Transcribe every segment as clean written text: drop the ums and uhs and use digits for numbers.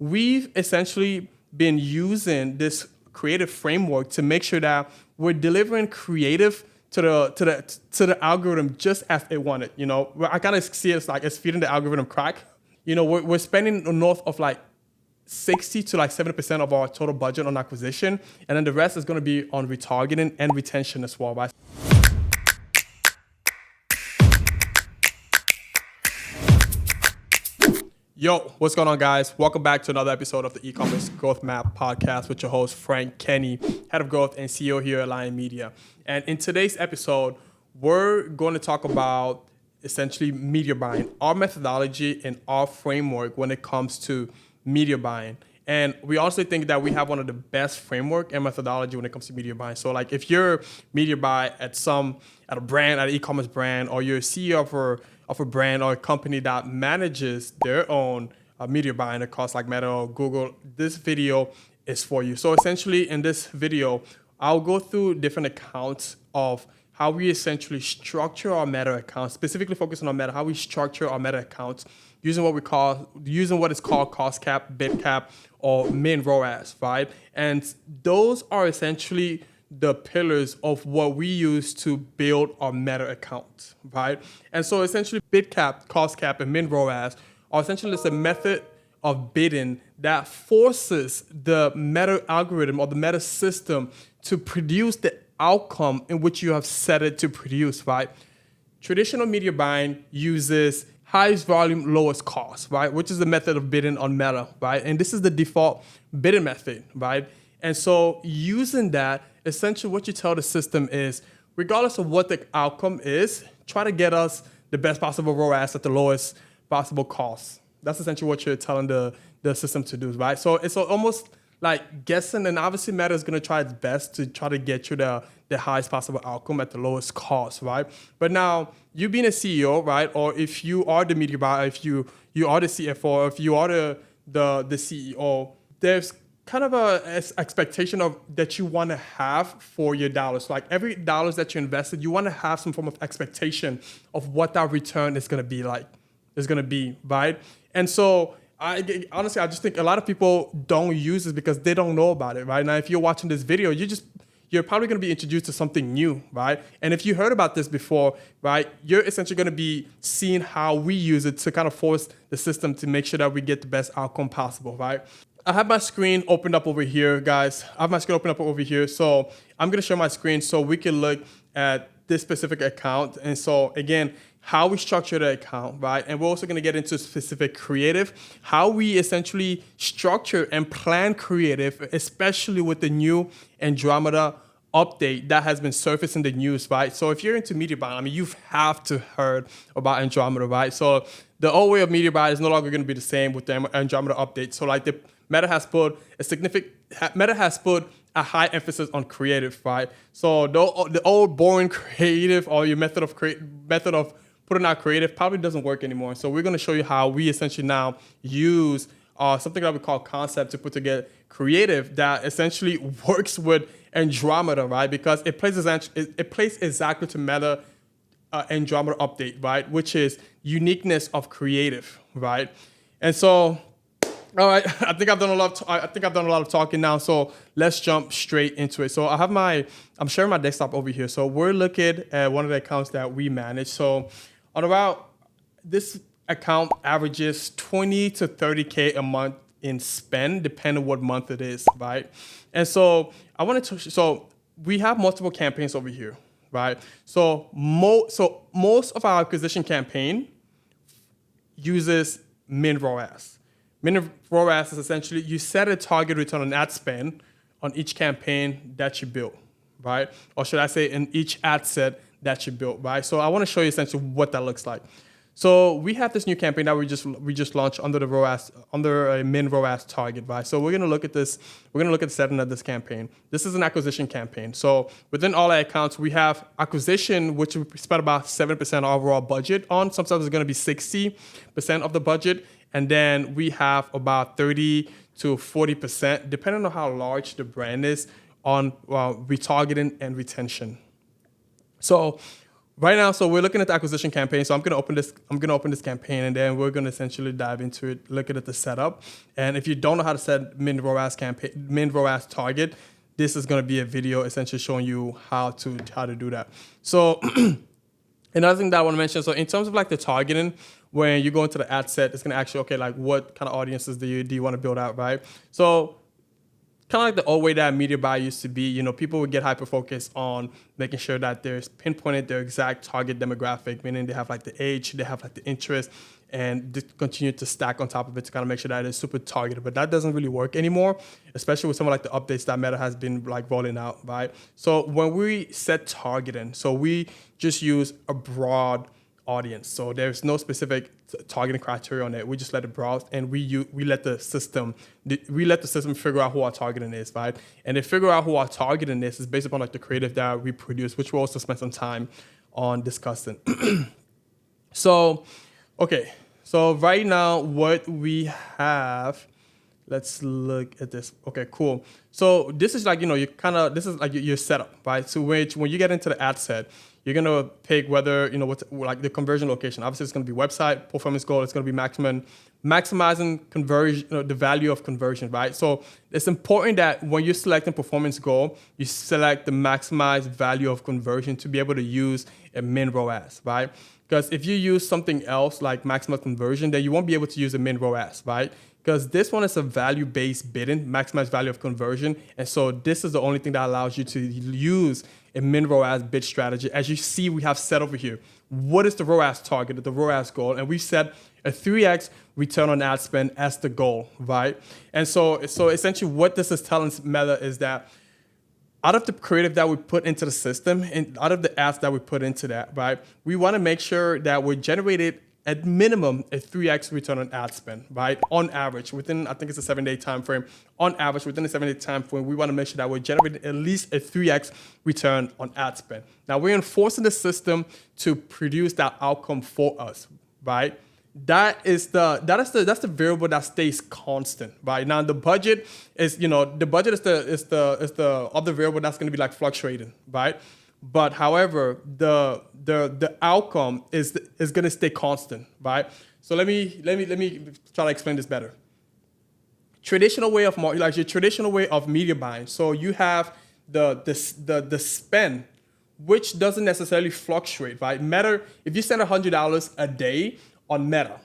we've essentially been using this creative framework to make sure that we're delivering creative to the algorithm just as it wanted. I kind of see it as feeding the algorithm crack. We're spending north of like 60 to like 70% of our total budget on acquisition, and then the rest is going to be on retargeting and retention as well, right? Yo, what's going on, guys? Welcome back to another episode of the E-commerce Growth Map podcast with your host, Frank Kenny, head of growth and CEO here at Lion Media. And in today's episode, we're going to talk about essentially media buying, our methodology and our framework when it comes to media buying. And we also think that we have one of the best framework and methodology when it comes to media buying. So like if you're media buy at a brand, at an e-commerce brand, or you're a CEO of a brand or a company that manages their own media buying across like Meta or Google, this video is for you. So essentially in this video, I'll go through different accounts of how we essentially structure our Meta accounts, specifically focusing on Meta, how we structure our Meta accounts using what is called cost cap, bid cap, or Min ROAS, right? And those are essentially the pillars of what we use to build our Meta account, right? And so essentially bid cap, cost cap, and Min ROAS are essentially just a method of bidding that forces the Meta algorithm or the Meta system to produce the outcome in which you have set it to produce, right? Traditional media buying uses highest volume, lowest cost, right? Which is the method of bidding on Meta, right? And this is the default bidding method, right? And so using that, essentially what you tell the system is, regardless of what the outcome is, try to get us the best possible ROAS at the lowest possible cost. That's essentially what you're telling the system to do, right? So it's almost like guessing, and obviously Meta is going to try its best to try to get you the highest possible outcome at the lowest cost, right? But now, you being a CEO, right, or if you are the media buyer, if you are the CFO, or if you are the CEO, there's kind of a expectation of that you want to have for your dollars. Like every dollars that you invested, you want to have some form of expectation of what that return is going to be, right? And so I honestly just think a lot of people don't use this because they don't know about it, right? Now, if you're watching this video, you're probably going to be introduced to something new, right? And if you heard about this before, right, you're essentially going to be seeing how we use it to kind of force the system to make sure that we get the best outcome possible, right? I have my screen opened up over here, guys. I have my screen opened up over here. So I'm going to share my screen so we can look at this specific account. And so again, how we structure the account, right? And we're also going to get into specific creative, how we essentially structure and plan creative, especially with the new Andromeda update that has been surfacing the news, right? So if you're into media buying, I mean, you have to heard about Andromeda, right? So the old way of media buying is no longer going to be the same with the Andromeda update. So like the Meta has put a high emphasis on creative, right? So the old boring creative or your method of putting out creative probably doesn't work anymore. So we're going to show you how we essentially now use something that we call concept to put together creative that essentially works with Andromeda, right? Because it plays exactly to Meta Andromeda update, right? Which is uniqueness of creative, right? And so, all right, I think I've done a lot of talking now. So let's jump straight into it. So I'm sharing my desktop over here. So we're looking at one of the accounts that we manage. So on about this account averages 20 to 30K a month in spend, depending on what month it is, right? And so so we have multiple campaigns over here, right? So most of our acquisition campaign uses Min ROAS. Min ROAS is essentially you set a target return on ad spend on each campaign that you build, right? Or should I say in each ad set that you built, right? So I want to show you essentially what that looks like. So we have this new campaign that we just launched under a Min ROAS target, right? So we're gonna look at this. We're gonna look at the setting of this campaign. This is an acquisition campaign. So within all our accounts, we have acquisition, which we spent about 7% of overall budget on. Sometimes it's gonna be 60% of the budget, and then we have about 30 to 40%, depending on how large the brand is, on retargeting and retention. So right now, so we're looking at the acquisition campaign. So I'm gonna open this campaign, and then we're gonna essentially dive into it, looking at the setup. And if you don't know how to set Min ROAS target, this is gonna be a video essentially showing you how to do that. So another thing that I want to mention, so in terms of like the targeting, when you go into the ad set, it's gonna ask you, okay, like what kind of audiences do you want to build out, right? So kind of like the old way that media buy used to be, people would get hyper focused on making sure that there's pinpointed their exact target demographic, meaning they have like the age, they have like the interest, and just continue to stack on top of it to kind of make sure that it's super targeted. But that doesn't really work anymore, especially with some of like the updates that Meta has been like rolling out, right? So when we set targeting, so we just use a broad audience. So there's no specific targeting criteria on it. We just let it browse, and we let the system figure out who our targeting is, right? And they figure out who our targeting is based upon like the creative that we produce, which we'll also spend some time on discussing. So, okay. So right now, what we have, let's look at this. Okay, cool. So this is like, this is like your setup, right? So when you get into the ad set, you're gonna pick whether, what's like the conversion location. Obviously, it's gonna be website, performance goal. It's gonna be maximizing conversion, the value of conversion, right? So it's important that when you're selecting performance goal, you select the maximized value of conversion to be able to use a Min ROAS, right? Because if you use something else like maximum conversion, then you won't be able to use a Min ROAS, right? Because this one is a value-based bidding, maximize value of conversion. And so this is the only thing that allows you to use a Min ROAS bid strategy. As you see, we have set over here, what is the ROAS target, the ROAS goal? And we've set a 3x return on ad spend as the goal, right? And so essentially what this is telling Meta is that out of the creative that we put into the system and out of the ads that we put into that, right, we want to make sure that we're generated at minimum a 3x return on ad spend, right? On average, within, I think it's a 7-day time frame. On average, within a 7-day time frame, we want to make sure that we're generating at least a 3x return on ad spend. Now, we're enforcing the system to produce that outcome for us, right? That's the variable that stays constant, right? Now the budget is, the budget is the other variable that's going to be like fluctuating, right? But however, the outcome is going to stay constant, right? So let me try to explain this better. Traditional way of your traditional way of media buying. So you have the spend, which doesn't necessarily fluctuate, right? Meta, if you spend $100 a day on Meta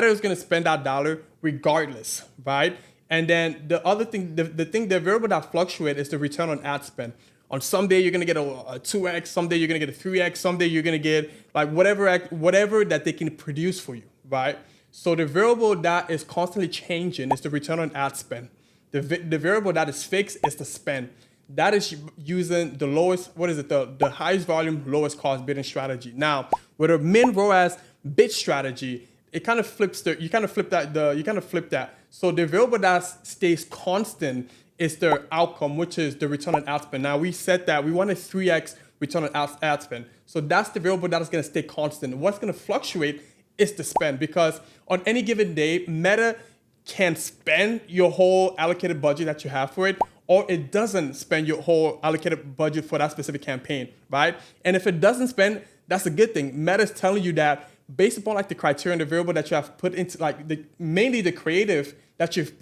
is going to spend that dollar regardless, right? And then the other thing, the variable that fluctuates is the return on ad spend. On some day you're going to get a 2x, some day you're going to get a 3x, some day you're going to get like whatever that they can produce for you, right? So the variable that is constantly changing is the return on ad spend. The variable that is fixed is the spend. That is using the lowest, the highest volume, lowest cost bidding strategy. Now, with a Min ROAS bid strategy, you kind of flip that. So the variable that stays constant is the outcome, which is the return on ad spend. Now we said that we want a 3x return on ad spend. So that's the variable that is going to stay constant. What's going to fluctuate is the spend, because on any given day, Meta can spend your whole allocated budget that you have for it, or it doesn't spend your whole allocated budget for that specific campaign, right? And if it doesn't spend, that's a good thing. Meta is telling you that based upon like the criteria and the variable that you have put into like mainly the creative that you've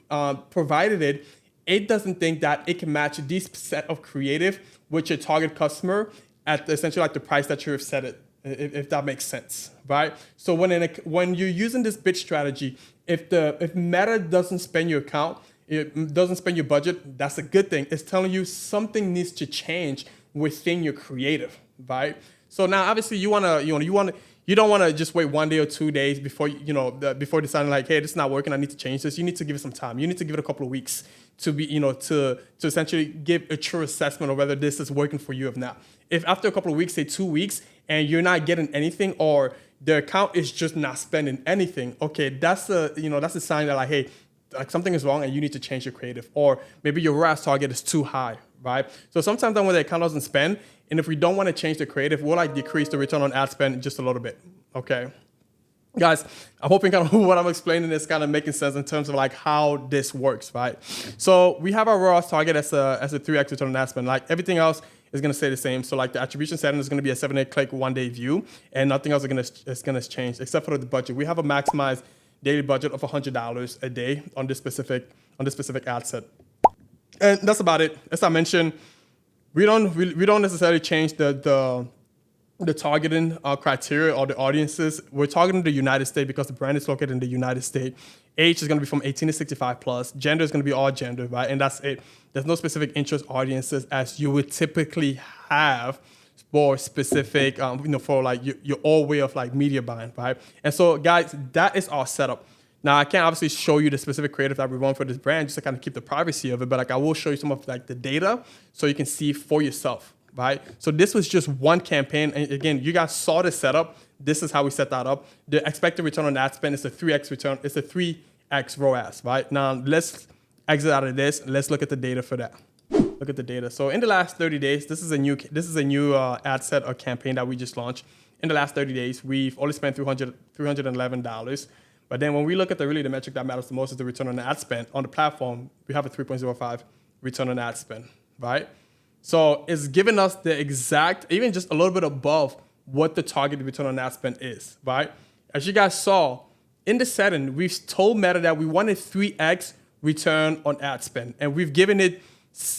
provided it doesn't think that it can match this set of creative with your target customer at essentially like the price that you have set it, if that makes sense, right? So when you're using this bid strategy, if Meta doesn't spend your account, it doesn't spend your budget, that's a good thing. It's telling you something needs to change within your creative, right? So now obviously you don't want to just wait 1 day or 2 days before before deciding like, hey, this is not working, I need to change this. You need to give it some time. You need to give it a couple of weeks to be, to essentially give a true assessment of whether this is working for you or not. If after a couple of weeks, say 2 weeks, and you're not getting anything, or the account is just not spending anything, okay, that's a sign that like, hey, like something is wrong and you need to change your creative, or maybe your ROAS target is too high, right? So sometimes when the account doesn't spend, and if we don't want to change the creative, we'll like decrease the return on ad spend just a little bit, okay? Guys, I'm hoping kind of what I'm explaining is kind of making sense in terms of like how this works, right? So we have our ROAS target as a 3x return on ad spend. Like everything else is going to stay the same. So like the attribution setting is going to be a 7-day click, 1-day view, and nothing else is going to change except for the budget. We have a maximized daily budget of $100 a day on this specific ad set, and that's about it. As I mentioned, we don't necessarily change the targeting criteria or the audiences. We're targeting the United States because the brand is located in the United States. Age is going to be from 18 to 65 plus. Gender is going to be all gender, right? And that's it. There's no specific interest audiences as you would typically have for specific, for like your old way of like media buying, right? And so, guys, that is our setup. Now, I can't obviously show you the specific creative that we run for this brand just to kind of keep the privacy of it, but like I will show you some of like the data so you can see for yourself. Right? So this was just one campaign. And again, you guys saw the setup. This is how we set that up. The expected return on ad spend is a 3x return. It's a 3x ROAS, right? Now let's exit out of this. Let's look at the data for that. Look at the data. So in the last 30 days, this is a new ad set or campaign that we just launched. In the last 30 days, we've only spent $311. But then when we look at the metric that matters the most is the return on ad spend on the platform, we have a 3.05 return on ad spend, right? So it's giving us the exact, even just a little bit above what the targeted return on ad spend is, right? As you guys saw, in the setting, we've told Meta that we wanted 3x return on ad spend. And we've given it,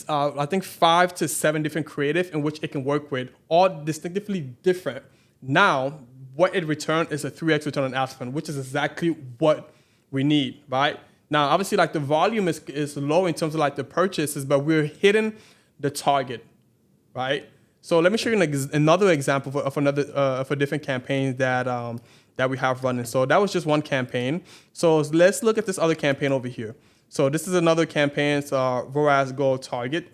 I think, 5 to 7 different creative in which it can work with, all distinctively different. Now, what it returned is a 3x return on ad spend, which is exactly what we need, right? Now, obviously, like the volume is low in terms of like the purchases, but we're hitting the target, right? So let me show you another example of a different campaign that we have running. So that was just one campaign. So let's look at this other campaign over here. So this is another campaign, ROAS goal target.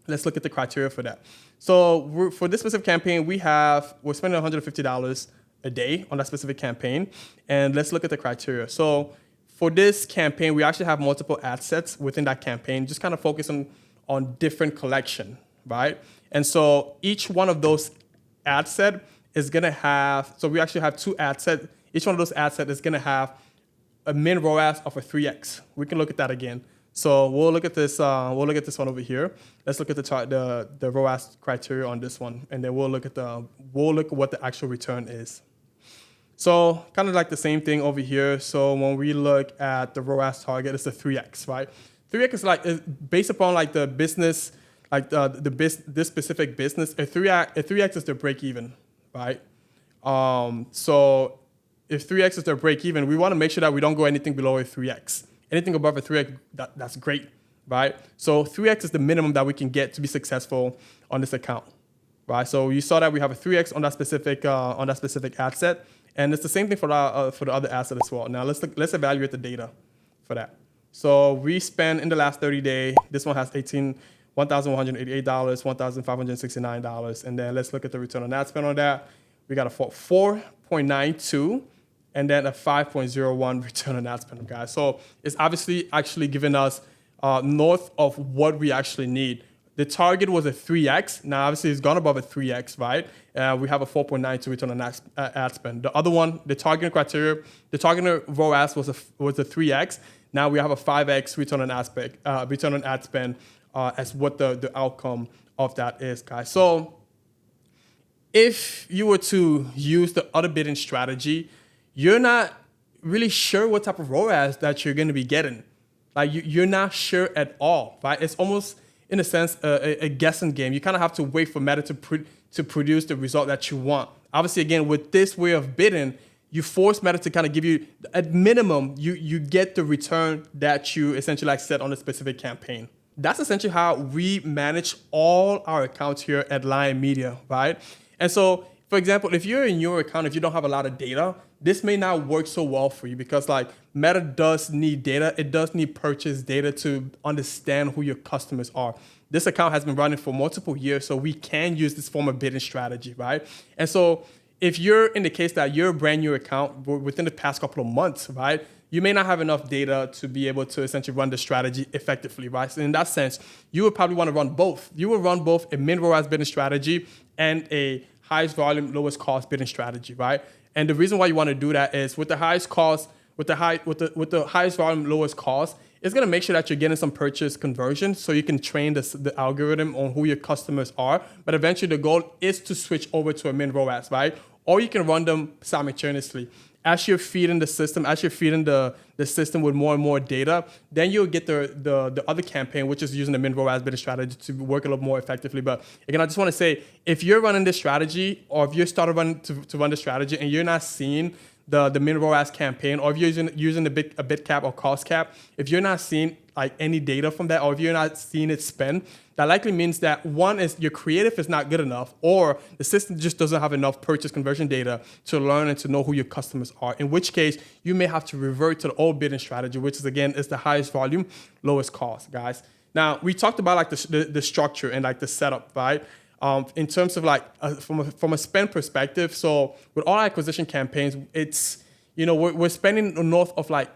Let's look at the criteria for that. So for this specific campaign, we're spending $150 a day on that specific campaign, and let's look at the criteria. So for this campaign, we actually have multiple ad sets within that campaign, just kind of focus on different collection, right? And so each one of those ad set is gonna have, so we actually have 2 ad sets. Each one of those ad sets is gonna have a min ROAS of a 3x. We can look at that again. So we'll look at this one over here. Let's look at the ROAS criteria on this one, and then we'll look at what the actual return is. So kind of like the same thing over here. So when we look at the ROAS target, it's a 3x, right? 3x is based upon like the business, like this specific business. A 3x is their break even, right? So if 3x is their break even, we want to make sure that we don't go anything below a 3x. Anything above a 3x, that's great, right? So 3x is the minimum that we can get to be successful on this account, right? So you saw that we have a 3x on that specific ad set, and it's the same thing for the other asset as well. Now let's evaluate the data for that. So we spent in the last 30 days, this one has $1,188, $1,569. And then let's look at the return on ad spend on that. We got a 4.92 and then a 5.01 return on ad spend, guys. So it's obviously actually giving us north of what we actually need. The target was a 3x. Now, obviously, it's gone above a 3x, right? We have a 4.92 return on ad spend. The other one, the targeting criteria, the targeting ROAS was a 3x. Now we have a 5x return on ad spend as what the outcome of that is, guys. So if you were to use the other bidding strategy, you're not really sure what type of ROAS that you're going to be getting. Like you're not sure at all, right? It's almost, in a sense, a guessing game. You kind of have to wait for Meta to produce the result that you want. Obviously, again, with this way of bidding, you force Meta to kind of give you, at minimum, you get the return that you essentially like set on a specific campaign. That's essentially how we manage all our accounts here at Lion Media, right? And so, for example, if you're in your account, if you don't have a lot of data, this may not work so well for you because like Meta does need data. It does need purchase data to understand who your customers are. This account has been running for multiple years, so we can use this form of bidding strategy, right? And so if you're in the case that you're a brand new account within the past couple of months, right, you may not have enough data to be able to essentially run the strategy effectively, right? So in that sense, you would probably want to run both. You would run both a min ROAS bidding strategy and a highest volume, lowest cost bidding strategy, right? And the reason why you want to do that is with the highest cost, with the highest volume, lowest cost, it's going to make sure that you're getting some purchase conversion so you can train the algorithm on who your customers are. But eventually the goal is to switch over to a Min ROAS, right? Or you can run them simultaneously. As you're feeding the system, the system with more and more data, then you'll get the other campaign, which is using the Min ROAS bidding strategy to work a little more effectively. But again, I just want to say, if you're running this strategy, or if you started running to run the strategy and you're not seeing the Min ROAS campaign, or if you're using a bid cap or cost cap, if you're not seeing like any data from that, or if you're not seeing it spend, that likely means that one is your creative is not good enough, or the system just doesn't have enough purchase conversion data to learn and to know who your customers are. In which case, you may have to revert to the old bidding strategy, which is again is the highest volume, lowest cost, guys. Now we talked about like the structure and like the setup, right? In terms of like from a spend perspective, so with all acquisition campaigns, it's we're spending north of like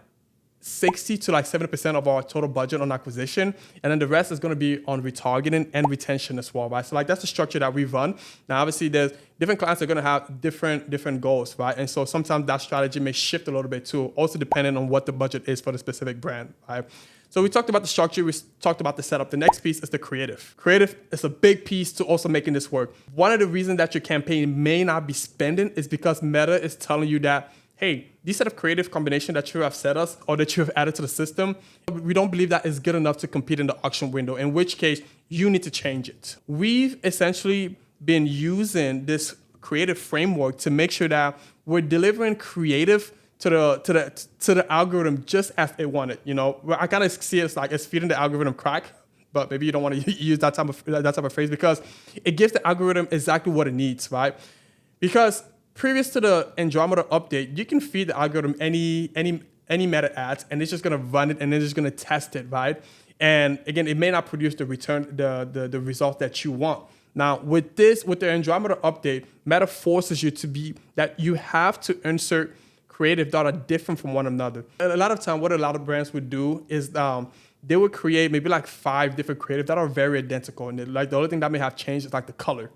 60 to like 70% of our total budget on acquisition, and then the rest is going to be on retargeting and retention as well, right? So like that's the structure that we run. Now obviously there's different clients are going to have different goals, right? And so sometimes that strategy may shift a little bit too, also depending on what the budget is for the specific brand, right? So we talked about the structure, we talked about the setup. The next piece is the creative. Creative is a big piece to also making this work. One of the reasons that your campaign may not be spending is because Meta is telling you that, hey, this set of creative combination that you have set us or that you have added to the system, we don't believe that is good enough to compete in the auction window, in which case you need to change it. We've essentially been using this creative framework to make sure that we're delivering creative to the algorithm just as they want it. I kind of see it as like it's feeding the algorithm crack, but maybe you don't want to use that type of phrase, because it gives the algorithm exactly what it needs, right? Because previous to the Andromeda update, you can feed the algorithm any meta ads, and it's just gonna run it and then it's just gonna test it, right? And again, it may not produce the result that you want. Now with the Andromeda update, Meta forces you to be that you have to insert creative that are different from one another. A lot of time, what a lot of brands would do is they would create maybe like 5 different creative that are very identical, and like the only thing that may have changed is like the color,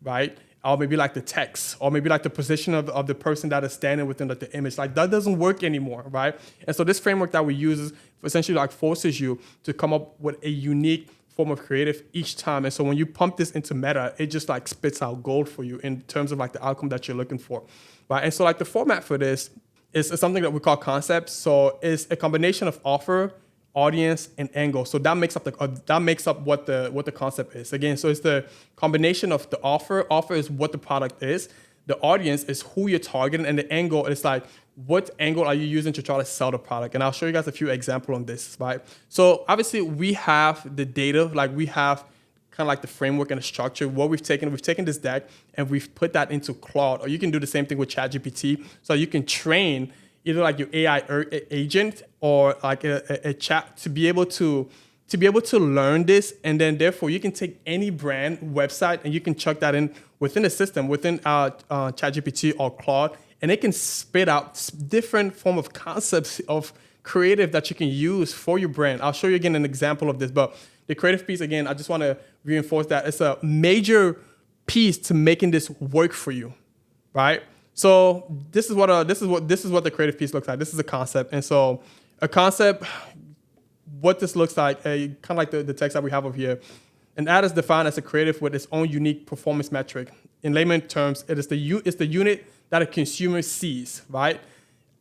right? Or maybe like the text, or maybe like the position of the person that is standing within like the image. Like that doesn't work anymore, right? And so this framework that we use is essentially like forces you to come up with a unique form of creative each time. And so when you pump this into Meta, it just like spits out gold for you in terms of like the outcome that you're looking for, right? And so like the format for this is something that we call concepts. So it's a combination of offer, audience, and angle. So that makes up what the concept is. Again, so it's the combination of the offer. Offer is what the product is. The audience is who you're targeting, and the angle is like what angle are you using to try to sell the product. And I'll show you guys a few examples on this, right? So obviously we have the data, like we have kind of like the framework and the structure. What we've taken this deck and we've put that into Claude, or you can do the same thing with ChatGPT. So you can train either like your AI agent or like a chat to be able to learn this, and then therefore you can take any brand website and you can chuck that in within the system, within ChatGPT or Claude, and it can spit out different form of concepts of creative that you can use for your brand. I'll show you again an example of this, but the creative piece, again, I just want to reinforce that it's a major piece to making this work for you, right? So this is what the creative piece looks like. This is a concept, and so a concept, what this looks like, kind of like the text that we have over here. An ad is defined as a creative with its own unique performance metric. In layman terms, it's the unit that a consumer sees, right?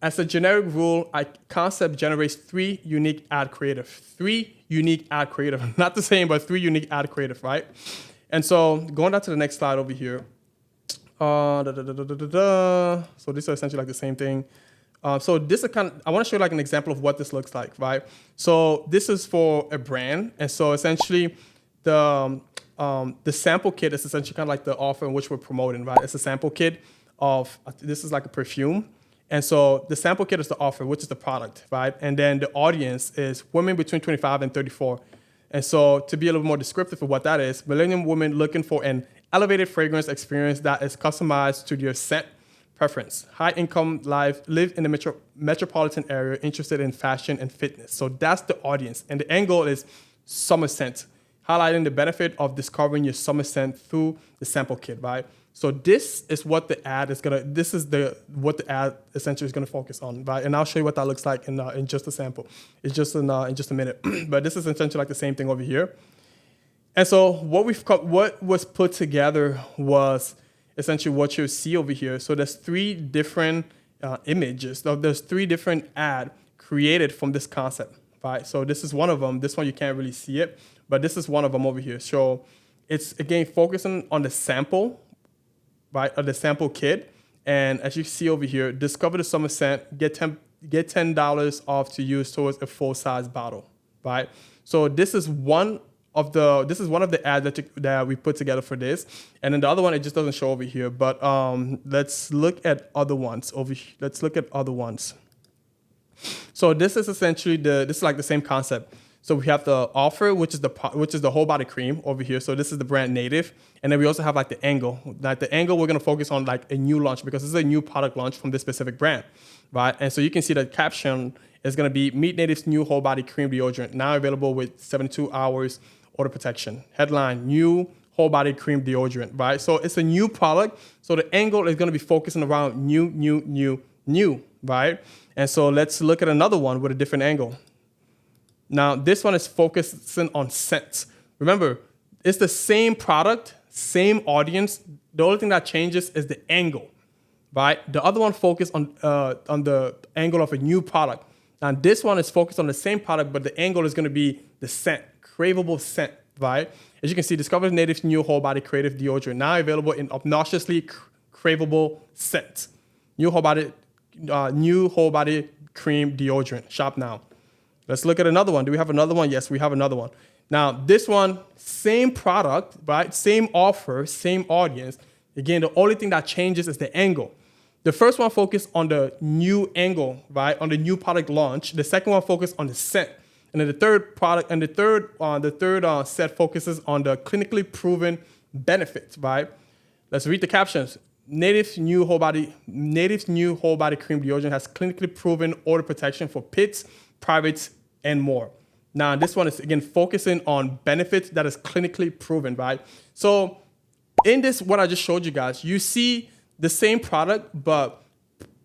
As a generic rule, a concept generates 3 unique ad creative. 3 unique ad creative. Not the same, but 3 unique ad creative, right? And so going down to the next slide over here. So these are essentially like the same thing. So this is I want to show you like an example of what this looks like, right? So this is for a brand. And so essentially the sample kit is essentially kind of like the offer in which we're promoting, right? It's a sample kit of, this is like a perfume. And so the sample kit is the offer, which is the product, right? And then the audience is women between 25 and 34. And so to be a little more descriptive of what that is, millennial women looking for an elevated fragrance experience that is customized to their scent preference. High income live in the metropolitan area, interested in fashion and fitness. So that's the audience. And the angle is summer scent, highlighting the benefit of discovering your summer scent through the sample kit, right? So this is what the ad is gonna. This is what the ad essentially is gonna focus on, right? And I'll show you what that looks like in just a sample. It's just in just a minute. But this is essentially like the same thing over here. And so what was put together was essentially what you see over here. So there's 3 different images. So there's 3 different ad created from this concept, right? So this is one of them. This one you can't really see it, but this is one of them over here. So it's again focusing on the sample, right, of the sample kit. And as you see over here, discover the summer scent, get $10 off to use towards a full-size bottle, right? So this is one of the ads that we put together for this. And then the other one, it just doesn't show over here. But let's look at other ones over here. Let's look at other ones. So this is essentially this is like the same concept. So we have the offer, which is the whole body cream over here. So this is the brand Native. And then we also have like the angle. Like the angle, we're gonna focus on like a new launch because this is a new product launch from this specific brand, right? And so you can see the caption is gonna be Meet Native's new whole body cream deodorant, now available with 72 hours odor protection. Headline, new whole body cream deodorant, right? So it's a new product. So the angle is gonna be focusing around new, right? And so let's look at another one with a different angle. Now, this one is focusing on scents. Remember, it's the same product, same audience. The only thing that changes is the angle, right? The other one focused on the angle of a new product. Now, this one is focused on the same product, but the angle is going to be the scent, craveable scent, right? As you can see, discover Native's new whole body creative deodorant, now available in obnoxiously craveable scent. New whole body cream deodorant. Shop now. Let's look at another one. Do we have another one? Yes, we have another one. Now, this one, same product, right? Same offer, same audience. Again, the only thing that changes is the angle. The first one focused on the new angle, right? On the new product launch. The second one focused on the scent. And then the third set focuses on the clinically proven benefits, right? Let's read the captions. Native's new whole body cream deodorant has clinically proven odor protection for pits, privates, and more. Now, this one is, again, focusing on benefits that is clinically proven, right? So in this, what I just showed you guys, you see the same product, but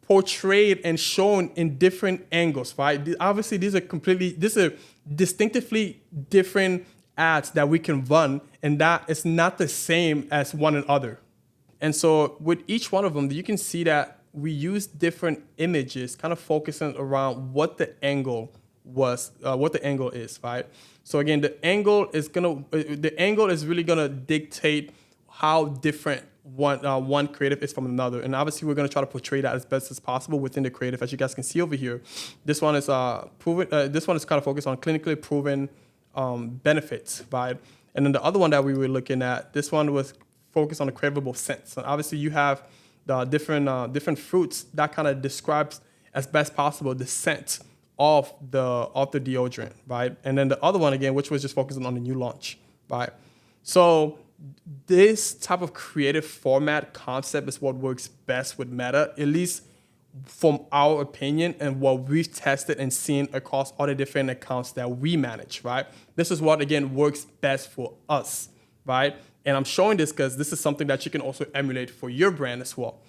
portrayed and shown in different angles, right? Obviously, these are distinctively different ads that we can run, and that is not the same as one another. And so with each one of them, you can see that we use different images, kind of focusing around what the angle is, right? So again, the angle is really gonna dictate how different one creative is from another. And obviously, we're gonna try to portray that as best as possible within the creative. As you guys can see over here, this one is proven. This one is kind of focused on clinically proven benefits, right? And then the other one that we were looking at, this one was focused on the craveable scents. So obviously, you have the different fruits that kind of describes as best possible the scent of the deodorant, right? And then the other one again, which was just focusing on the new launch, right? So this type of creative format concept is what works best with Meta, at least from our opinion and what we've tested and seen across all the different accounts that we manage, right? This is what again works best for us, right? And I'm showing this because this is something that you can also emulate for your brand as well.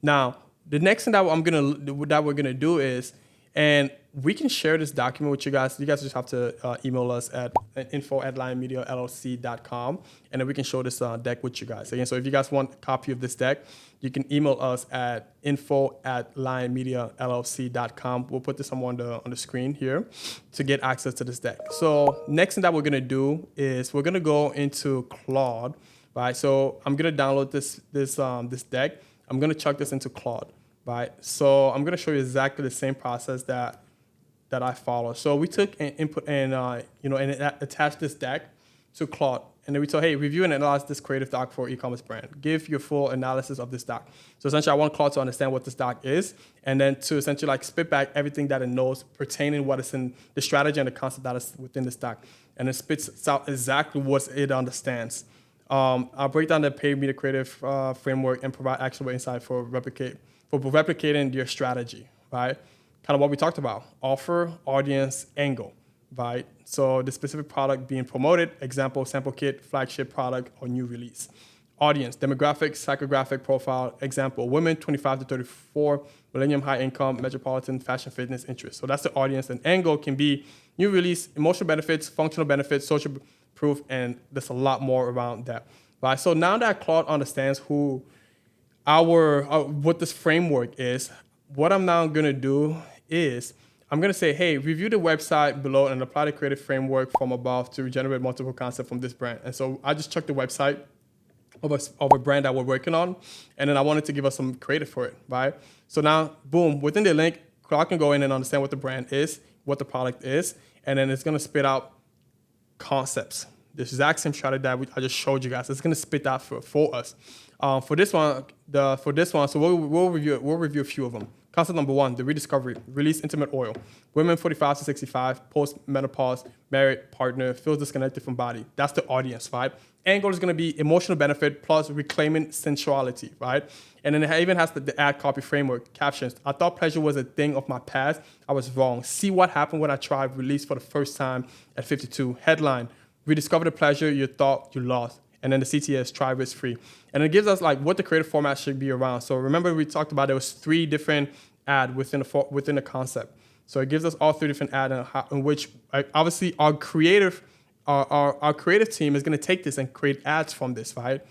Now, the next thing that we're gonna do is, and we can share this document with you guys. You guys just have to email us at info@lionmediallc.com, and then we can show this deck with you guys. Again, so if you guys want a copy of this deck, you can email us at info@lionmediallc.com. We'll put this on the screen here to get access to this deck. So next thing that we're gonna do is we're gonna go into Claude, right? So I'm gonna download this deck. I'm gonna chuck this into Claude, right? So I'm gonna show you exactly the same process that I follow. So we took an input and attached this deck to Claude, and then we told, hey, review and analyze this creative doc for e-commerce brand. Give your full analysis of this doc. So essentially, I want Claude to understand what this doc is, and then to essentially like spit back everything that it knows pertaining what is in the strategy and the concept that is within this doc, and it spits out exactly what it understands. I'll break down the paid media creative framework and provide actionable insight for replicating your strategy, right? Kind of what we talked about: offer, audience, angle, right? So the specific product being promoted, example, sample kit, flagship product, or new release. audience, demographic, psychographic profile, example, women 25 to 34, millennium, high income, metropolitan, fashion, fitness, interest. So that's the audience. And angle can be new release, emotional benefits, functional benefits, social proof, and there's a lot more around that. Right? So now that Claude understands who what this framework is, what I'm now going to do is I'm going to say, hey, review the website below and apply the creative framework from above to generate multiple concepts from this brand. And so I just checked the website of a brand that we're working on, and then I wanted to give us some creative for it, right? So now, boom, within the link, Claude can go in and understand what the brand is, what the product is, and then it's going to spit out concepts. The exact same strategy that I just showed you guys. It's going to spit that for us. For this one, so we'll review a few of them. Concept number 1, the rediscovery, release intimate oil. Women 45 to 65, post-menopause, married, partner, feels disconnected from body. That's the audience, right? Angle is going to be emotional benefit plus reclaiming sensuality, right? And then it even has the ad copy framework, captions. I thought pleasure was a thing of my past. I was wrong. See what happened when I tried release for the first time at 52. Headline, rediscover the pleasure you thought you lost. And then the CTS, try risk free. And it gives us like what the creative format should be around. So remember we talked about there was 3 different ad within the concept. So it gives us all 3 different ad in which obviously our creative team is going to take this and create ads from this, right?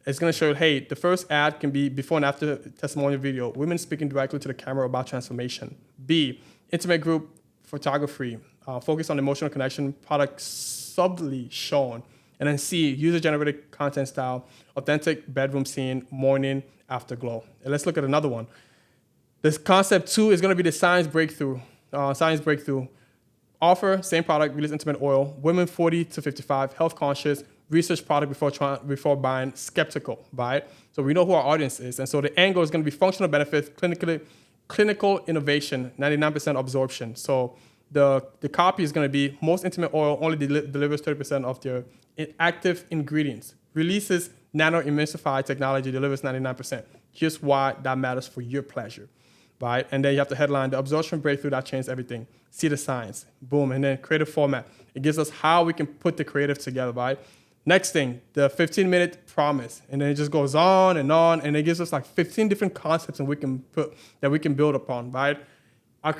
It's going to show, hey, the first ad can be before and after testimonial video, women speaking directly to the camera about transformation. B, intimate group photography, focus on emotional connection, product subtly shown. And then C, user-generated content style, authentic bedroom scene, morning, afterglow. And let's look at another one. This concept 2 is going to be the science breakthrough. Offer, same product, release intimate oil, women 40 to 55, health conscious, research product before buying, skeptical, right? So we know who our audience is. And so the angle is going to be functional benefits, clinical innovation, 99% absorption. So the copy is going to be most intimate oil only delivers 30% of their active ingredients. Releases nano-emulsify technology, delivers 99%. Here's why that matters for your pleasure, right? And then you have the headline, the absorption breakthrough that changed everything. See the science, boom. And then creative format. It gives us how we can put the creative together, right? Next thing, the 15-minute promise. And then it just goes on, and it gives us like 15 different concepts that we can build upon, right?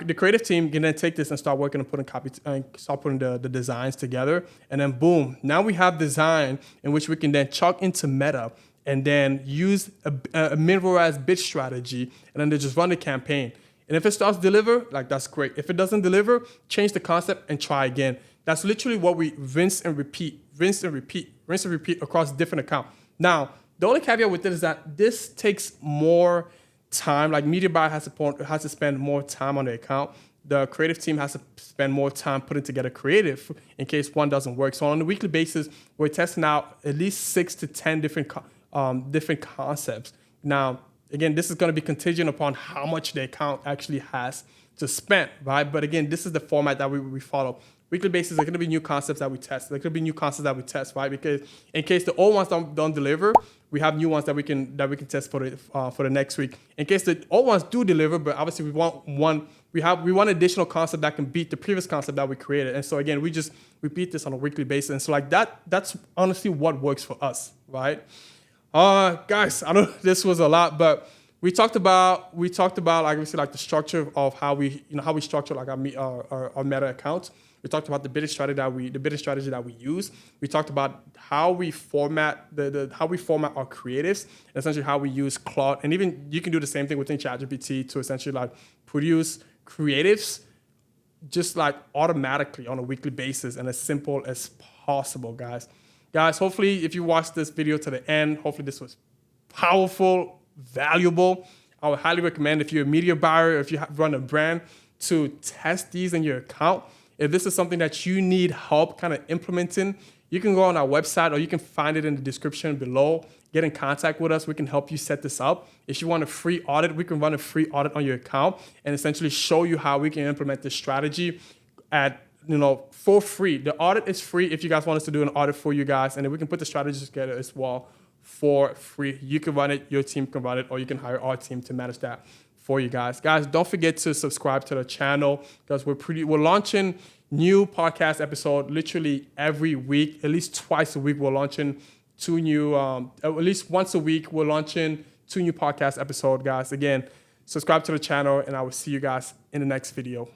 The creative team can then take this and start working and start putting the designs together. And then boom, now we have design in which we can then chuck into Meta and then use a Min ROAS bid strategy, and then they just run the campaign. And if it starts to deliver, like that's great. If it doesn't deliver, change the concept and try again. That's literally what we rinse and repeat across different accounts. Now, the only caveat with it is that this takes more time. Like media buyer has to spend more time on the account. The creative team has to spend more time putting together creative in case one doesn't work. So on a weekly basis, we're testing out at least 6 to 10 different concepts. Now, again, this is going to be contingent upon how much the account actually has to spend, right? But again, this is the format that we follow. Weekly basis, there are going to be new concepts that we test. There could be new concepts that we test, right? Because in case the old ones don't deliver, we have new ones that we can test for the next week. In case the old ones do deliver, but obviously we want additional concept that can beat the previous concept that we created. And so again, we just repeat this on a weekly basis. And so like that's honestly what works for us, right? Guys, I know this was a lot, but we talked about like we said, like the structure of how we structure like our Meta accounts. We talked about the bidding strategy that we use. We talked about how we format how we format our creatives, and essentially how we use Claude, and even you can do the same thing within ChatGPT to essentially like produce creatives just like automatically on a weekly basis and as simple as possible, guys. Guys, hopefully if you watched this video to the end, hopefully this was powerful, valuable. I would highly recommend if you're a media buyer, if you run a brand, to test these in your account. If this is something that you need help kind of implementing, you can go on our website or you can find it in the description below. Get in contact with us. We can help you set this up. If you want a free audit, we can run a free audit on your account and essentially show you how we can implement this strategy for free. The audit is free if you guys want us to do an audit for you guys, and then we can put the strategy together as well for free. You can run it, your team can run it, or you can hire our team to manage that for you guys. Guys, don't forget to subscribe to the channel because we're launching new podcast episode literally every week, at least twice a week. We're launching two new, at least once a week, we're launching 2 new podcast episodes, guys. Again, subscribe to the channel, and I will see you guys in the next video.